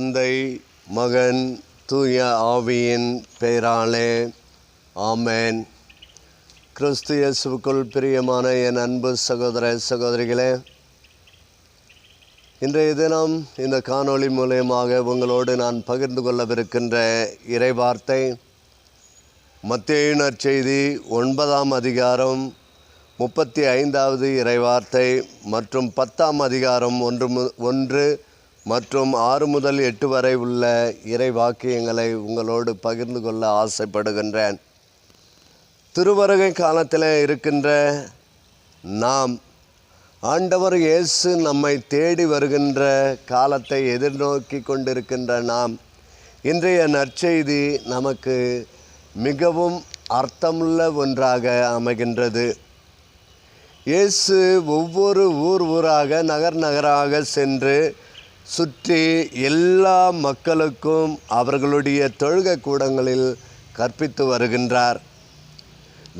தந்தை, மகன், தூய ஆவியின் பெயராலே ஆமென். கிறிஸ்து இயேசுவுக்குள் பிரியமான என் அன்பு சகோதர சகோதரிகளே, இன்றைய தினம் இந்த காணொளி மூலமாக உங்களோடு நான் பகிர்ந்து கொள்ளவிருக்கின்ற இறைவார்த்தை மத்தேயு நற்செய்தி 9ஆம் அதிகாரம் 35வது இறைவார்த்தை மற்றும் 10ஆம் அதிகாரம் 1 மற்றும் 6 முதல் 8 வரை உள்ள இறைவாக்கியங்களை உங்களோடு பகிர்ந்து கொள்ள ஆசைப்படுகின்றேன். திருவருகை காலத்தில் இருக்கின்ற நாம், ஆண்டவர் இயேசு நம்மை தேடி வருகின்ற காலத்தை எதிர்நோக்கி கொண்டிருக்கின்ற நாம், இன்றைய நற்செய்தி நமக்கு மிகவும் அர்த்தமுள்ள ஒன்றாக அமைகின்றது. இயேசு ஒவ்வொரு ஊராக நகராக சென்று சுற்றி எல்லா மக்களுக்கும் அவர்களுடைய தொழுகை கூடங்களில் கற்பித்து வருகின்றார்.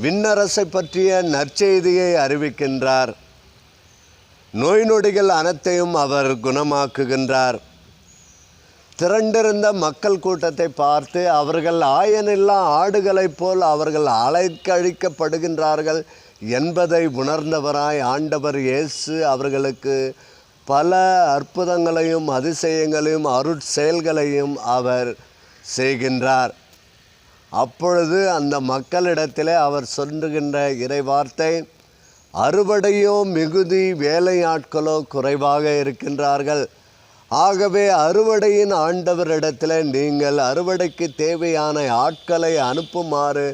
விண்ணரசை பற்றிய நற்செய்தியை அறிவிக்கின்றார். நோய் நொடிகள் அனைத்தையும் அவர் குணமாக்குகின்றார். திரண்டிருந்த மக்கள் கூட்டத்தை பார்த்து அவர்கள் ஆயனில்லா ஆடுகளைப் போல் அவர்கள் அலைக்கழிக்கப்படுகின்றார்கள் என்பதை உணர்ந்தவராய் ஆண்டவர் இயேசு அவர்களுக்கு பல அற்புதங்களையும் அதிசயங்களையும் அருட்செயல்களையும் அவர் செய்கின்றார். அப்பொழுது அந்த மக்களிடத்தில் அவர் சொல்லுகின்ற இறைவார்த்தை, அறுவடையோ மிகுதி, வேலையாட்களோ குறைவாக இருக்கின்றார்கள். ஆகவே அறுவடையின் ஆண்டவரிடத்தில் நீங்கள் அறுவடைக்கு தேவையான ஆட்களை அனுப்புமாறு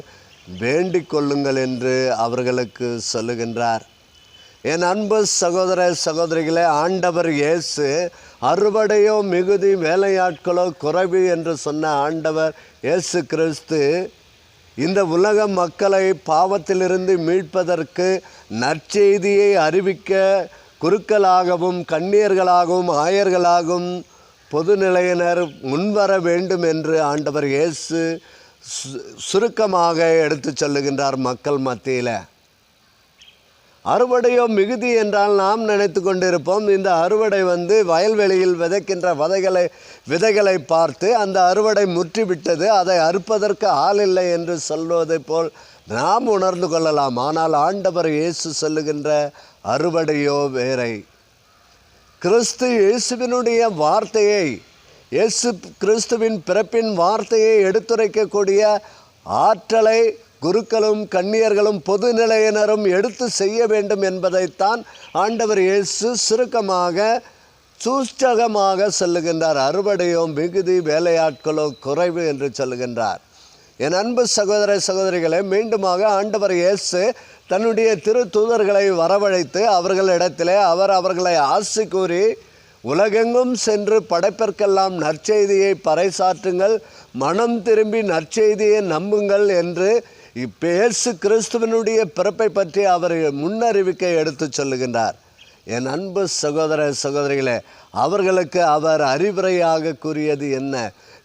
வேண்டிக் கொள்ளுங்கள் என்று அவர்களுக்கு சொல்லுகின்றார். என் அன்பு சகோதர சகோதரிகளே, ஆண்டவர் இயேசு அறுவடையோ மிகுதி, வேலையாட்களோ குறைவு என்று சொன்ன ஆண்டவர் இயேசு கிறிஸ்து இந்த உலக மக்களை பாவத்திலிருந்து மீட்பதற்கு நற்செய்தியை அறிவிக்க குருக்களாகவும் கன்னியர்களாகவும் ஆயர்களாகவும் பொதுநிலையினர் முன்வர வேண்டும் என்று ஆண்டவர் இயேசு சுருக்கமாக எடுத்து சொல்லுகின்றார் மக்கள் மத்தியில். அறுவடையோ மிகுதி என்றால் நாம் நினைத்து கொண்டிருப்போம், இந்த அறுவடை வயல்வெளியில் விதைக்கின்ற விதைகளை பார்த்து அந்த அறுவடை முற்றிவிட்டது, அதை அறுப்பதற்கு ஆள் இல்லை என்று சொல்வதை போல் நாம் உணர்ந்து கொள்ளலாம். ஆனால் ஆண்டவர் இயேசு சொல்லுகின்ற அறுவடையோ வேறை. கிறிஸ்து இயேசுவினுடைய வார்த்தையை, இயேசு கிறிஸ்துவின் பிறப்பின் வார்த்தையை எடுத்துரைக்கக்கூடிய ஆற்றலை குருக்களும் கன்னியர்களும் பொதுநிலையினரும் எடுத்து செய்ய வேண்டும் என்பதைத்தான் ஆண்டவர் இயேசு சுருக்கமாக சூச்சகமாக சொல்லுகின்றார். அறுவடையோ மிகுதி, வேலையாட்களோ குறைவு என்று சொல்லுகின்றார். என் அன்பு சகோதர சகோதரிகளை, மீண்டுமாக ஆண்டவர் இயேசு தன்னுடைய திரு தூதர்களை வரவழைத்து அவர்களிடத்திலே அவர்களை ஆசி கூறி, உலகெங்கும் சென்று படைப்பிற்கெல்லாம் நற்செய்தியை பறைசாற்றுங்கள், மனம் திரும்பி நற்செய்தியை நம்புங்கள் என்று இயேசு கிறிஸ்துவனுடைய பிறப்பை பற்றி அவர் முன்னறிவிக்கை எடுத்து சொல்லுகின்றார். என் அன்பு சகோதர சகோதரிகளே, அவர்களுக்கு அவர் அறிவுரையாக கூறியது என்ன?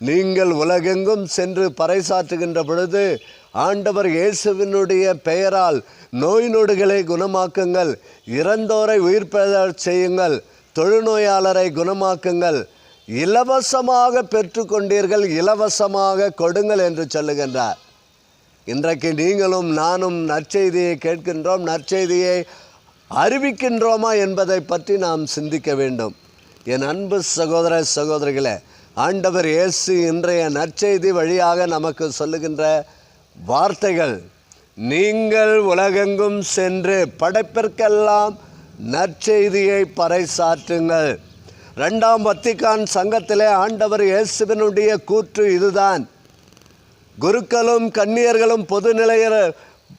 நீங்கள் உலகெங்கும் சென்று பறைசாற்றுகின்ற பொழுது ஆண்டவர் இயேசுவினுடைய பெயரால் நோய் நொடிகளை குணமாக்குங்கள், இறந்தோரை உயிர்ப்பெழச் செய்யுங்கள், தொழுநோயாளரை குணமாக்குங்கள், இலவசமாக பெற்றுக்கொண்டீர்கள், இலவசமாக கொடுங்கள் என்று சொல்லுகின்றார். இன்றைக்கு நீங்களும் நானும் நற்செய்தியை கேட்கின்றோம், நற்செய்தியை அறிவிக்கின்றோமா என்பதை பற்றி நாம் சிந்திக்க வேண்டும். என் அன்பு சகோதர சகோதரிகளே, ஆண்டவர் இயேசு இன்றைய நற்செய்தி வழியாக நமக்கு சொல்லுகின்ற வார்த்தைகள், நீங்கள் உலகெங்கும் சென்று படைப்பிற்கெல்லாம் நற்செய்தியை பறைசாற்றுங்கள். 2ஆம் வத்திக்கான் சங்கத்திலே ஆண்டவர் இயேசுவினுடைய கூற்று இதுதான். குருக்களும் கன்னியர்களும் பொதுநிலையினர்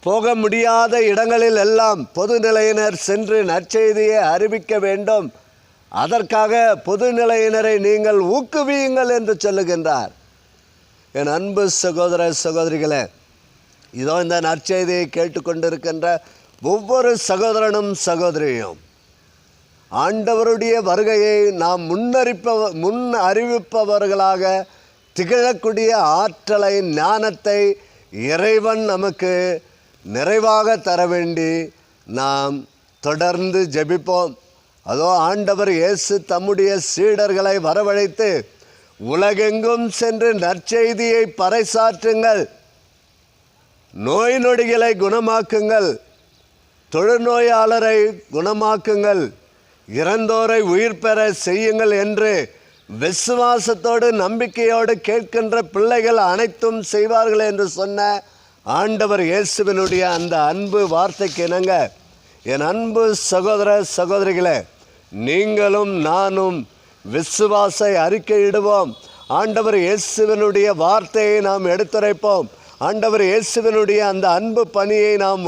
போக முடியாத இடங்களில் எல்லாம் பொதுநிலையினர் சென்று நற்செய்தியை அறிவிக்க வேண்டும், அதற்காக பொதுநிலையினரை நீங்கள் ஊக்குவியுங்கள் என்று சொல்லுகின்றார். என் அன்பு சகோதர சகோதரிகளே, இதோ இந்த நற்செய்தியை கேட்டுக்கொண்டிருக்கின்ற ஒவ்வொரு சகோதரனும் சகோதரியும் ஆண்டவருடைய வருகையை நாம் முன் அறிவிப்பவர்களாக திகழக்கூடிய ஆற்றலை, ஞானத்தை இறைவன் நமக்கு நிறைவாக தர வேண்டி நாம் தொடர்ந்து ஜெபிப்போம். அதோ ஆண்டவர் இயேசு தம்முடைய சீடர்களை வரவழைத்து உலகெங்கும் சென்று நற்செய்தியை பறைசாற்றுங்கள், நோய் நொடிகளை குணமாக்குங்கள், தொழுநோயாளரை குணமாக்குங்கள், இறந்தோரை உயிர் பெற செய்யுங்கள் என்று விசுவாசத்தோடு நம்பிக்கையோடு கேட்கின்ற பிள்ளைகள் அனைத்தும் செய்வார்கள் என்று சொன்ன ஆண்டவர் இயேசுவினுடைய அந்த அன்பு வார்த்தைக்கு இணங்க, என் அன்பு சகோதர சகோதரிகளே, நீங்களும் நானும் விசுவாச அறிக்கையிடுவோம். ஆண்டவர் இயேசுவினுடைய வார்த்தையை நாம் எடுத்துரைப்போம். ஆண்டவர் இயேசுவினுடைய அந்த அன்பு பணியை நாம்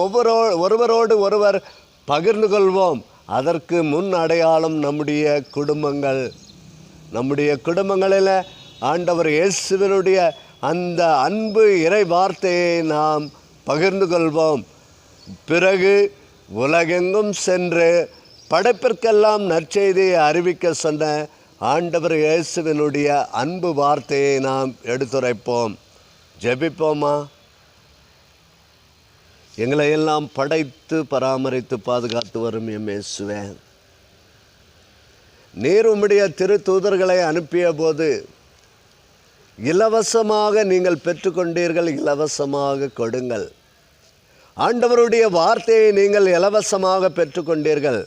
ஒருவரோடு ஒருவர் பகிர்ந்து கொள்வோம். அதற்கு முன் அடையாளம் நம்முடைய குடும்பங்கள். நம்முடைய குடும்பங்களில் ஆண்டவர் இயேசுவினுடைய அந்த அன்பு இறை வார்த்தையை நாம் பகிர்ந்து கொள்வோம். பிறகு உலகெங்கும் சென்று படைப்பிற்கெல்லாம் நற்செய்தியை அறிவிக்க சொன்ன ஆண்டவர் இயேசுவினுடைய அன்பு வார்த்தையை நாம் எடுத்துரைப்போம். ஜெபிப்போமா? எங்களை எல்லாம் படைத்து பராமரித்து பாதுகாத்து வரும் எம் இயேசுவே, நீர் உம்முடைய திரு தூதர்களை அனுப்பிய போது இலவசமாக நீங்கள் பெற்றுக்கொண்டீர்கள், இலவசமாக கொடுங்கள். ஆண்டவருடைய வார்த்தையை நீங்கள் இலவசமாக பெற்றுக்கொண்டீர்கள்.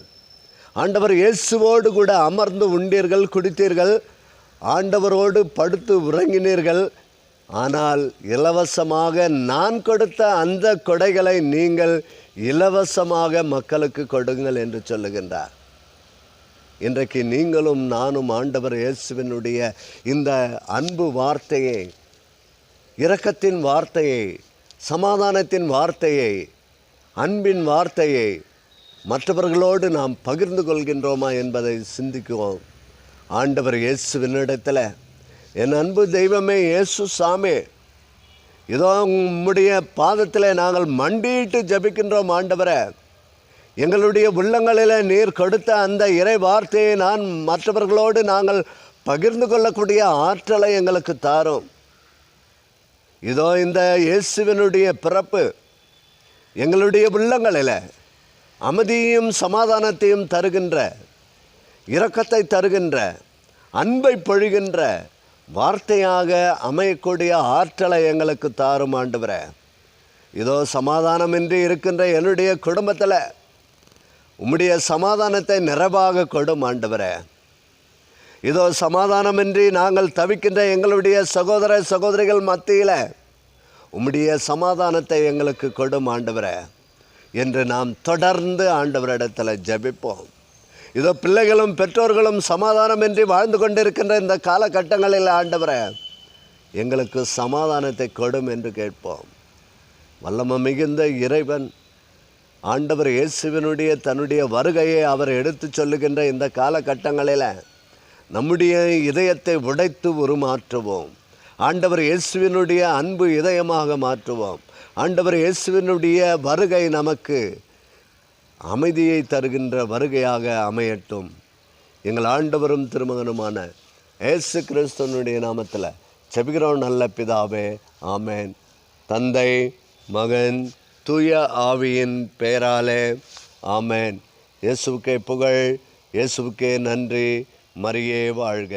ஆண்டவர் இயேசுவோடு கூட அமர்ந்து உண்டீர்கள், குடித்தீர்கள், ஆண்டவரோடு படுத்து உறங்கினீர்கள். ஆனால் இலவசமாக நான் கொடுத்த அந்த கொடைகளை நீங்கள் இலவசமாக மக்களுக்கு கொடுங்கள் என்று சொல்லுகின்றார். இன்றைக்கு நீங்களும் நானும் ஆண்டவர் இயேசுவினுடைய இந்த அன்பு வார்த்தையை, இரக்கத்தின் வார்த்தையை, சமாதானத்தின் வார்த்தையை, அன்பின் வார்த்தையை மற்றவர்களோடு நாம் பகிர்ந்து கொள்கின்றோமா என்பதை சிந்திக்குவோம். ஆண்டவர் இயேசுவினிடத்தில், என் அன்பு தெய்வமே இயேசு சாமி, இதோ உம்முடைய பாதத்தில் நாங்கள் மண்டியிட்டு ஜபிக்கின்றோம். ஆண்டவரே, எங்களுடைய உள்ளங்களில் நீர் கொடுத்த அந்த இறை வார்த்தையை மற்றவர்களோடு நாங்கள் பகிர்ந்து கொள்ளக்கூடிய ஆற்றலை எங்களுக்கு தாரும். இதோ இந்த இயேசுவினுடைய பிறப்பு எங்களுடைய உள்ளங்களில் அமைதியையும் சமாதானத்தையும் தருகின்ற, இரக்கத்தை தருகின்ற, அன்பை பொழிகின்ற வார்த்தையாக அமையக்கூடிய ஆற்றலை எங்களுக்கு தாரும் ஆண்டவரே. இதோ சமாதானமின்றி இருக்கின்ற என்னுடைய குடும்பத்தில் உம்முடைய சமாதானத்தை நிறைவாக கொடும் ஆண்டவரே. இதோ சமாதானமின்றி நாங்கள் தவிக்கின்ற எங்களுடைய சகோதர சகோதரிகள் மத்தியில் உம்முடைய சமாதானத்தை எங்களுக்கு கொடும் ஆண்டவரே என்று நாம் தொடர்ந்து ஆண்டவரிடத்தில் ஜெபிப்போம். இதோ பிள்ளைகளும் பெற்றோர்களும் சமாதானமின்றி வாழ்ந்து கொண்டிருக்கின்ற இந்த காலகட்டங்களில் ஆண்டவரே, எங்களுக்கு சமாதானத்தை கொடும் என்று கேட்போம். வல்லமை மிகுந்த இறைவன் ஆண்டவர் இயேசுவினுடைய தன்னுடைய வருகையை அவர் எடுத்து சொல்லுகின்ற இந்த காலகட்டங்களில் நம்முடைய இதயத்தை உடைத்து உருமாற்றுவோம். ஆண்டவர் இயேசுவினுடைய அன்பு இதயமாக மாற்றுவோம். ஆண்டவர் இயேசுவினுடைய வருகை நமக்கு அமைதியை தருகின்ற வருகையாக அமையட்டும். எங்கள் ஆண்டவரும் திருமகனுமான இயேசு கிறிஸ்துவனுடைய நாமத்தில் ஜெபிக்கிறோம் நல்ல பிதாவே, ஆமேன். தந்தை, மகன், தூய ஆவியின் பெயராலே ஆமேன். இயேசுவுக்கே புகழ், இயேசுவுக்கே நன்றி. மரியே வாழ்க.